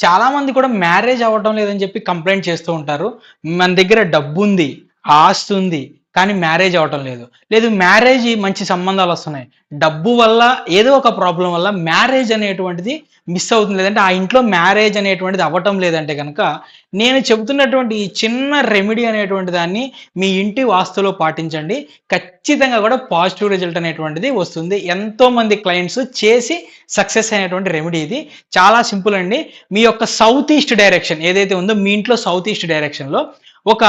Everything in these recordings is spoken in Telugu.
చాలా మంది కూడా మ్యారేజ్ అవ్వటం లేదని చెప్పి కంప్లైంట్ చేస్తూ ఉంటారు. మన దగ్గర డబ్బుంది, ఆస్తి ఉంది. కానీ మ్యారేజ్ అవ్వటం లేదు. లేదు మ్యారేజ్ మంచి సంబంధాలొస్తున్నాయి. డబ్బు వల్ల ఏదో ఒక ప్రాబ్లమ్ వల్ల మ్యారేజ్ అనేటువంటిది మిస్ అవుతుంది. లేదంటే ఆ ఇంట్లో మ్యారేజ్ అనేటువంటిది అవ్వటం లేదంటే గనక, నేను చెబుతున్నటువంటి ఈ చిన్న రెమెడీ అనేటువంటి దాన్ని మీ ఇంటి వాస్తులో పాటించండి. ఖచ్చితంగా కూడా పాజిటివ్ రిజల్ట్ అనేటువంటిది వస్తుంది. ఎంతోమంది క్లయింట్స్ చేసి సక్సెస్ అయినటువంటి రెమెడీ ఇది. చాలా సింపుల్ అండి. మీ యొక్క సౌత్ ఈస్ట్ డైరెక్షన్ ఏదైతే ఉందో మీ ఇంట్లో సౌత్ ఈస్ట్ డైరెక్షన్‌లో ఒక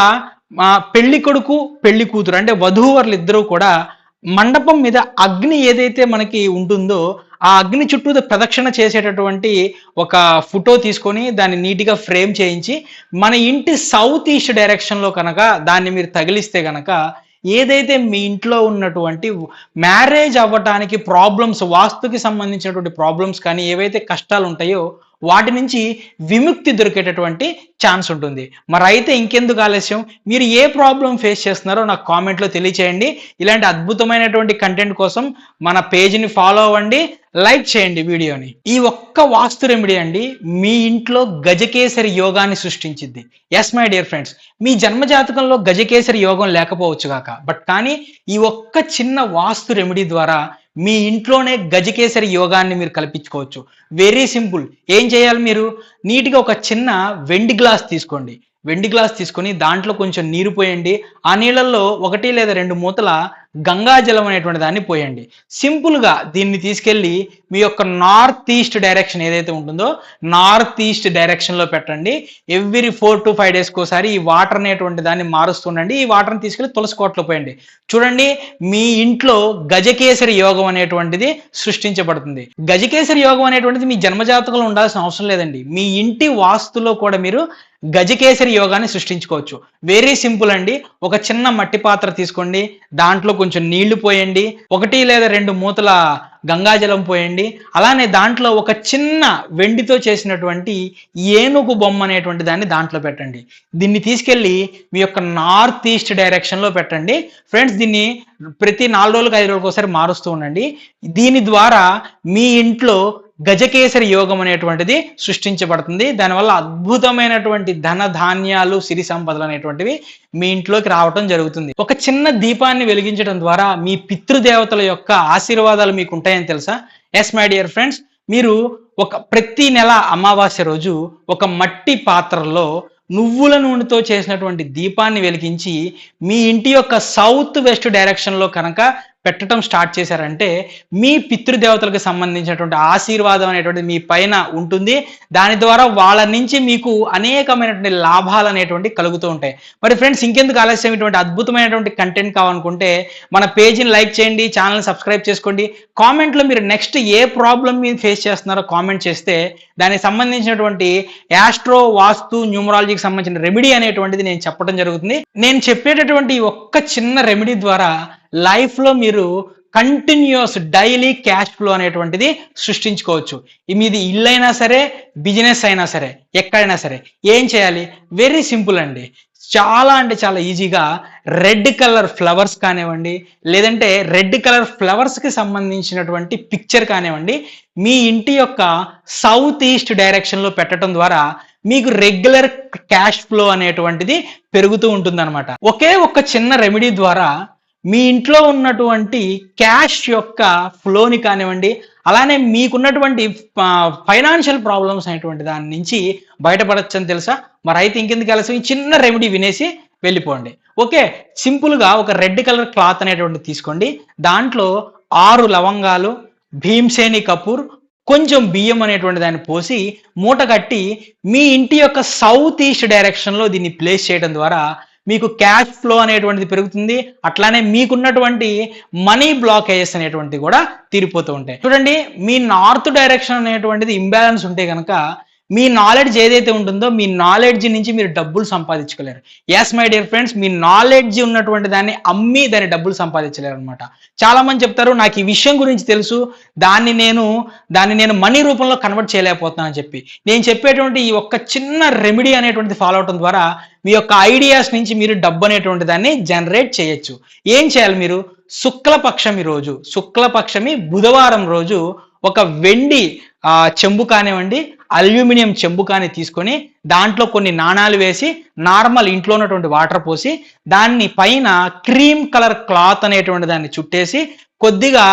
పెళ్లి కొడుకు, పెళ్లి కూతురు అంటే వధూవరులిద్దరూ కూడా మండపం మీద అగ్ని ఏదైతే మనకి ఉంటుందో, ఆ అగ్ని చుట్టూతా ప్రదక్షిణ చేసేటటువంటి ఒక ఫోటో తీసుకొని దాన్ని నీట్‌గా ఫ్రేమ్ చేయించి, మన ఇంటి సౌత్ ఈస్ట్ డైరెక్షన్‌లో కనుక దాన్ని మీరు తగిలిస్తే గనక ఏదైతే మీ ఇంట్లో ఉన్నటువంటి మ్యారేజ్ అవ్వటానికి ప్రాబ్లమ్స్ వాస్తుకి సంబంధించినటువంటి ప్రాబ్లమ్స్ కానీ ఏవైతే కష్టాలు ఉంటాయో వాటి నుంచి విముక్తి దొరికేటటువంటి ఛాన్స్ ఉంటుంది. మరైతే ఇంకెందుకు ఆలస్యం? మీరు ఏ ప్రాబ్లమ్ ఫేస్ చేస్తున్నారో నాకు కామెంట్‌లో తెలియచేయండి. ఇలాంటి అద్భుతమైనటువంటి కంటెంట్ కోసం మన పేజ్‌ని ఫాలో అవ్వండి. లైక్ చేయండి వీడియోని. ఈ ఒక్క వాస్తు రెమెడీ అండి మీ ఇంట్లో గజకేసరి యోగాన్ని సృష్టించిద్ది. Yes my dear friends. మీ జన్మ జాతకంలో గజకేసరి యోగం లేకపోవచ్చు గాక. కానీ ఈ ఒక్క చిన్న వాస్తు రెమెడీ ద్వారా మీ ఇంట్లోనే గజకేసరి యోగాన్ని మీరు కల్పించుకోవచ్చు. Very simple. ఏం చేయాలి మీరు? నీట్‌గా ఒక చిన్న వెండి గ్లాస్ తీసుకోండి. వెండి గ్లాస్ తీసుకొని దాంట్లో కొంచెం నీరు పోయండి. ఆ నీళ్ళల్లో 1 లేదా 2 మూతల గంగాజలం అనేటువంటి దాన్ని పోయండి. సింపుల్‌గా దీన్ని తీసుకెళ్ళి మీ యొక్క నార్త్ ఈస్ట్ డైరెక్షన్ ఏదైతే ఉంటుందో నార్త్ ఈస్ట్ డైరెక్షన్‌లో పెట్టండి. ఎవ్రీ 4-5 డేస్‌కోసారి ఈ వాటర్ అనేటువంటి దాన్ని మారుస్తుండండి. ఈ వాటర్‌ని తీసుకెళ్ళి తులసి కోటలో పోయండి. చూడండి మీ ఇంట్లో గజకేసరి యోగం అనేటువంటిది సృష్టించబడుతుంది. గజకేసరి యోగం అనేటువంటిది మీ జన్మజాతకంలో ఉండాల్సిన అవసరం లేదండి. మీ ఇంటి వాస్తులో కూడా మీరు గజకేసరి యోగాన్ని సృష్టించుకోవచ్చు. వెరీ సింపుల్ అండి. ఒక చిన్న మట్టి పాత్ర తీసుకోండి. దాంట్లో కొంచెం నీళ్లు పోయండి. 1 లేదా 2 మూతల గంగాజలం పోయండి. అలానే దాంట్లో ఒక చిన్న వెండితో చేసినటువంటి ఏనుగు బొమ్మ అనేటువంటి దాన్ని దాంట్లో పెట్టండి. దీన్ని తీసుకెళ్ళి మీ యొక్క నార్త్ ఈస్ట్ డైరెక్షన్‌లో పెట్టండి. ఫ్రెండ్స్ దీన్ని ప్రతి 4 రోజులకు 5 రోజులకు ఒకసారి మారుస్తూ ఉండండి. దీని ద్వారా మీ ఇంట్లో గజకేసరి యోగం అనేటువంటిది సృష్టించబడుతుంది. దానివల్ల అద్భుతమైనటువంటి ధన ధాన్యాలు సిరి సంపదలు అనేటువంటివి మీ ఇంట్లోకి రావటం జరుగుతుంది. ఒక చిన్న దీపాన్ని వెలిగించడం ద్వారా మీ పితృదేవతల యొక్క ఆశీర్వాదాలు మీకు ఉంటాయని తెలుసా? Yes my dear friends. మీరు ప్రతి నెల అమావాస్య రోజు ఒక మట్టి పాత్రలో నువ్వుల నూనెతో చేసినటువంటి దీపాన్ని వెలిగించి మీ ఇంటి యొక్క సౌత్ వెస్ట్ డైరెక్షన్‌లో కనుక పెట్టడం స్టార్ట్ చేశారంటే మీ పితృదేవతలకు సంబంధించినటువంటి ఆశీర్వాదం అనేటువంటిది మీ పైన ఉంటుంది. దాని ద్వారా వాళ్ళ నుంచి మీకు అనేకమైనటువంటి లాభాలు అనేటువంటివి కలుగుతూ ఉంటాయి. మరి ఫ్రెండ్స్ ఇంకెందుకు ఆలస్యం? ఇటువంటి అద్భుతమైనటువంటి కంటెంట్ కావాలనుకుంటే మన పేజీని లైక్ చేయండి, ఛానల్‌ని సబ్స్క్రైబ్ చేసుకోండి. కామెంట్‌లో మీరు నెక్స్ట్ ఏ ప్రాబ్లమ్ మీరు ఫేస్ చేస్తున్నారో కామెంట్ చేస్తే దానికి సంబంధించినటువంటి యాస్ట్రో, వాస్తు, న్యూమరాలజీకి సంబంధించిన రెమెడీ అనేటువంటిది నేను చెప్పడం జరుగుతుంది. నేను చెప్పేటటువంటి ఒక్క చిన్న రెమెడీ ద్వారా లైఫ్‌లో మీరు కంటిన్యూస్ డైలీ క్యాష్ ఫ్లో అనేటువంటిది సృష్టించుకోవచ్చు. మీది ఇల్లైనా సరే, బిజినెస్ అయినా సరే, ఎక్కడైనా సరే. ఏం చేయాలి? వెరీ సింపుల్ అండి. చాలా అంటే చాలా ఈజీగా రెడ్ కలర్ ఫ్లవర్స్ కానివ్వండి, లేదంటే రెడ్ కలర్ ఫ్లవర్స్‌కి సంబంధించినటువంటి పిక్చర్ కానివ్వండి, మీ ఇంటి యొక్క సౌత్ ఈస్ట్ డైరెక్షన్‌లో పెట్టడం ద్వారా మీకు రెగ్యులర్ క్యాష్ ఫ్లో అనేటువంటిది పెరుగుతూ ఉంటుందన్నమాట. ఒకే ఒక్క చిన్న రెమెడీ ద్వారా మీ ఇంట్లో ఉన్నటువంటి క్యాష్ యొక్క ఫ్లోని కానివ్వండి, అలానే మీకున్నటువంటి ఫైనాన్షియల్ ప్రాబ్లమ్స్ అనేటువంటి దాని నుంచి బయటపడొచ్చని తెలుసా? మరైతే ఇంకెందుకు ఆలస్యం? ఈ చిన్న రెమెడీ వినేసి వెళ్ళిపోండి. ఓకే. సింపుల్‌గా ఒక రెడ్ కలర్ క్లాత్ అనేటువంటిది తీసుకోండి. దాంట్లో 6 లవంగాలు, భీమ్సేని కపూర్, కొంచెం బియ్యం అనేటువంటి దాన్ని పోసి మూట కట్టి మీ ఇంటి యొక్క సౌత్ ఈస్ట్ డైరెక్షన్‌లో దీన్ని ప్లేస్ చేయడం ద్వారా మీకు క్యాష్ ఫ్లో అనేటువంటిది పెరుగుతుంది. అట్లానే మీకున్నటువంటి మనీ బ్లాకేజెస్ అనేటువంటివి కూడా తీరిపోతూ ఉంటాయి. చూడండి మీ నార్త్ డైరెక్షన్ అనేటువంటిది ఇంబ్యాలెన్స్ ఉంటే గనక మీ నాలెడ్జ్ ఏదైతే ఉంటుందో మీ నాలెడ్జ్ నుంచి మీరు డబ్బులు సంపాదించుకోలేరు. Yes my dear friends. మీ నాలెడ్జ్ ఉన్నటువంటి దాన్ని అమ్మి దాని డబ్బులు సంపాదించలేరు అనమాట. చాలా మంది చెప్తారు నాకు ఈ విషయం గురించి తెలుసు, దాన్ని నేను మనీ రూపంలో కన్వర్ట్ చేయలేకపోతున్నానని చెప్పి. నేను చెప్పేటువంటి ఈ ఒక్క చిన్న రెమెడీ అనేటువంటిది ఫాలో అవడం ద్వారా మీ యొక్క ఐడియాస్ నుంచి మీరు డబ్బు అనేటువంటి దాన్ని జనరేట్ చేయొచ్చు. ఏం చేయాలి మీరు? శుక్లపక్షమి బుధవారం రోజు ఒక వెండి చెంబు కానివ్వండి, అల్యూమినియం చెంబు కానీ తీసుకొని దాంట్లో కొన్ని నాణాలు వేసి నార్మల్ ఇంట్లో ఉన్నటువంటి వాటర్ పోసి దాన్ని పైన క్రీమ్ కలర్ క్లాత్ అనేటువంటి దాన్ని చుట్టేసి కొద్దిగా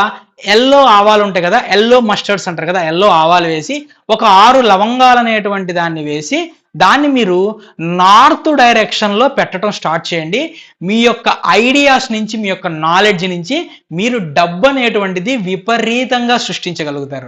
ఎల్లో ఆవాలు ఉంటాయి కదా, ఎల్లో మస్టర్డ్స్ అంటారు కదా, ఎల్లో ఆవాలు వేసి ఒక 6 లవంగాలు అనేటువంటి దాన్ని వేసి దాన్ని మీరు నార్త్ డైరెక్షన్లో పెట్టడం స్టార్ట్ చేయండి. మీ యొక్క ఐడియాస్ నుంచి, మీ యొక్క నాలెడ్జ్ నుంచి మీరు డబ్బు అనేటువంటిది విపరీతంగా సృష్టించగలుగుతారు.